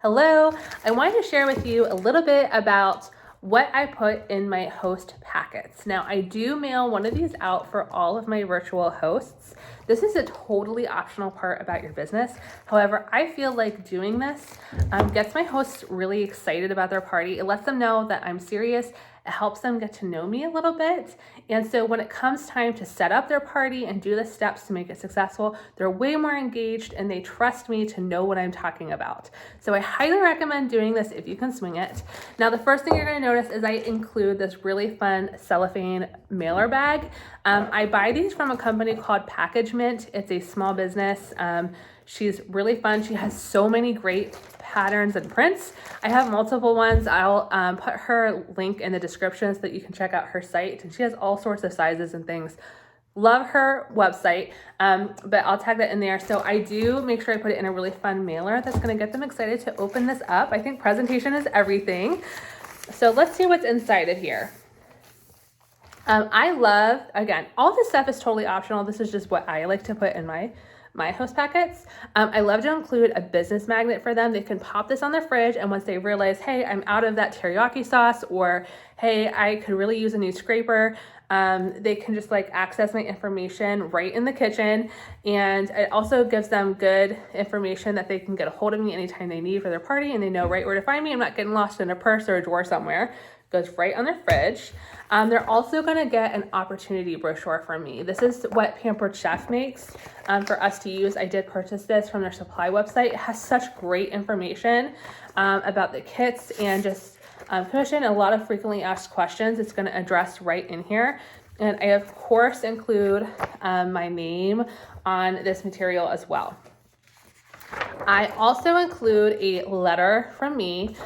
Hello, I wanted to share with you a little bit about what I put in my host packets. Now, I do mail one of these out for all of my virtual hosts. This is a totally optional part about your business. However, I feel like doing this gets my hosts really excited about their party. It lets them know that I'm serious. It helps them get to know me a little bit. And so when it comes time to set up their party and do the steps to make it successful, they're way more engaged and they trust me to know what I'm talking about. So I highly recommend doing this if you can swing it. Now, the first thing you're going to notice is I include this really fun cellophane mailer bag. I buy these from a company called Packagement. It's a small business. She's really fun. She has so many great patterns and prints. I have multiple ones. I'll put her link in the description so that you can check out her site. And she has all sorts of sizes and things. Love her website, but I'll tag that in there. So I do make sure I put it in a really fun mailer that's going to get them excited to open this up. I think presentation is everything. So let's see what's inside of here. I love, again, all this stuff is totally optional. This is just what I like to put in my host packets. I love to include a business magnet for them. They can pop this on their fridge, and once they realize, hey, I'm out of that teriyaki sauce, or hey, I could really use a new scraper, they can just like access my information right in the kitchen. And it also gives them good information that they can get a hold of me anytime they need for their party, and they know right where to find me. I'm not getting lost in a purse or a drawer somewhere. Goes right on their fridge. They're also going to get an opportunity brochure from me. This is what Pampered Chef makes for us to use. I did purchase this from their supply website. It has such great information about the kits and just commission, a lot of frequently asked questions. It's going to address right in here. And I, of course, include my name on this material as well. I also include a letter from me.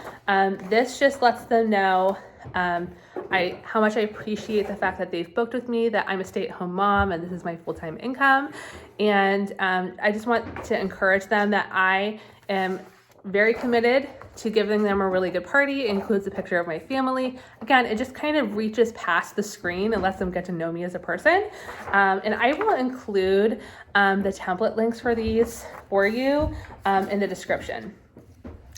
This just lets them know how much I appreciate the fact that they've booked with me, that I'm a stay-at-home mom and this is my full-time income. And I just want to encourage them that I am very committed to giving them a really good party. It includes a picture of my family. Again, it just kind of reaches past the screen and lets them get to know me as a person. And I will include the template links for these for you in the description.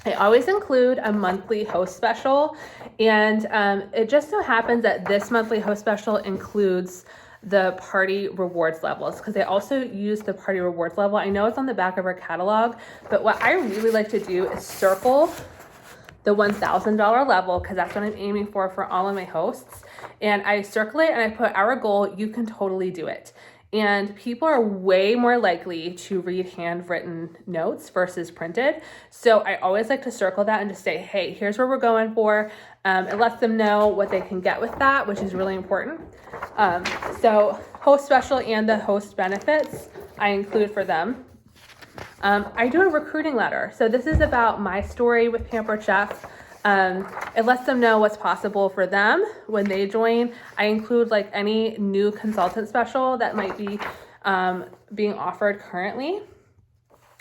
I always include a monthly host special, and it just so happens that this monthly host special includes the party rewards levels, because I also use the party rewards level. I know it's on the back of our catalog, but what I really like to do is circle the $1,000 level, because that's what I'm aiming for all of my hosts. And I circle it and I put our goal, you can totally do it. And people are way more likely to read handwritten notes versus printed. So I always like to circle that and just say, hey, here's where we're going for. It lets them know what they can get with that, which is really important. So host special and the host benefits I include for them. I do a recruiting letter. So this is about my story with Pampered Chef. It lets them know what's possible for them when they join. I include like any new consultant special that might be being offered currently.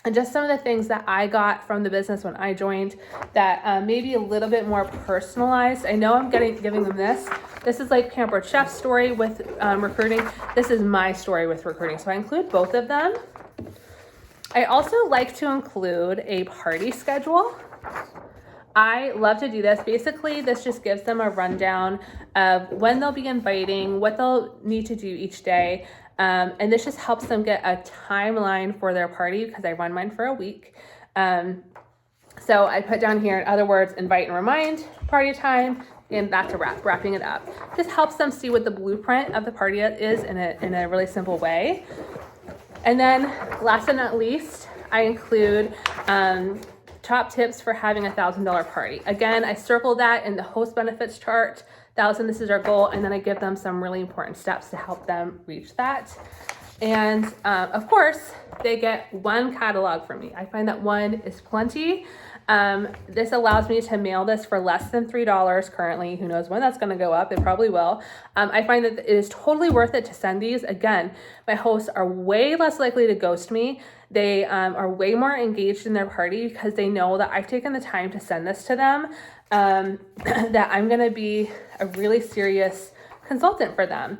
And just some of the things that I got from the business when I joined that may be a little bit more personalized. I know I'm giving them this. This is like Pampered Chef's story with recruiting. This is my story with recruiting. So I include both of them. I also like to include a party schedule. I love to do this. Basically, this just gives them a rundown of when they'll be inviting, what they'll need to do each day. And this just helps them get a timeline for their party, because I run mine for a week. So I put down here, in other words, invite and remind, party time, and that's a wrap, wrapping it up. Just helps them see what the blueprint of the party is in a really simple way. And then last but not least, I include top tips for having a $1,000 party. Again, I circle that in the host benefits chart. 1,000, this is our goal. And then I give them some really important steps to help them reach that. And of course, they get one catalog from me. I find that one is plenty. This allows me to mail this for less than $3 currently. Who knows when that's going to go up? It probably will. I find that it is totally worth it to send these. Again, my hosts are way less likely to ghost me. They are way more engaged in their party because they know that I've taken the time to send this to them, that I'm going to be a really serious consultant for them.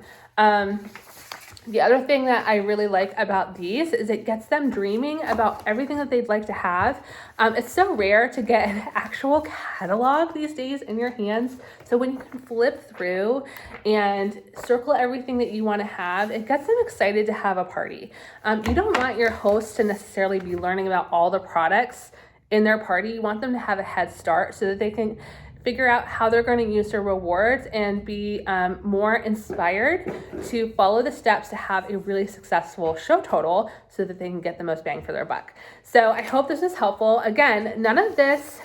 The other thing that I really like about these is it gets them dreaming about everything that they'd like to have. It's so rare to get an actual catalog these days in your hands. So when you can flip through and circle everything that you want to have, it gets them excited to have a party. You don't want your host to necessarily be learning about all the products in their party. You want them to have a head start so that they can figure out how they're going to use their rewards and be more inspired to follow the steps to have a really successful show total so that they can get the most bang for their buck. So I hope this is helpful. Again, none of this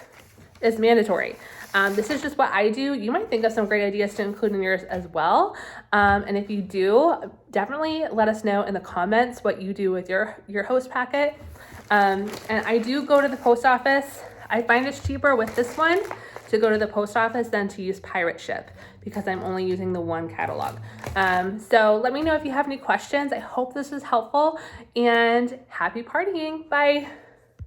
is mandatory. This is just what I do. You might think of some great ideas to include in yours as well. And if you do, definitely let us know in the comments what you do with your host packet. And I do go to the post office. I find it's cheaper with this one to go to the post office than to use pirate ship because I'm only using the one catalog. So let me know if you have any questions. I hope this was helpful and happy partying. Bye.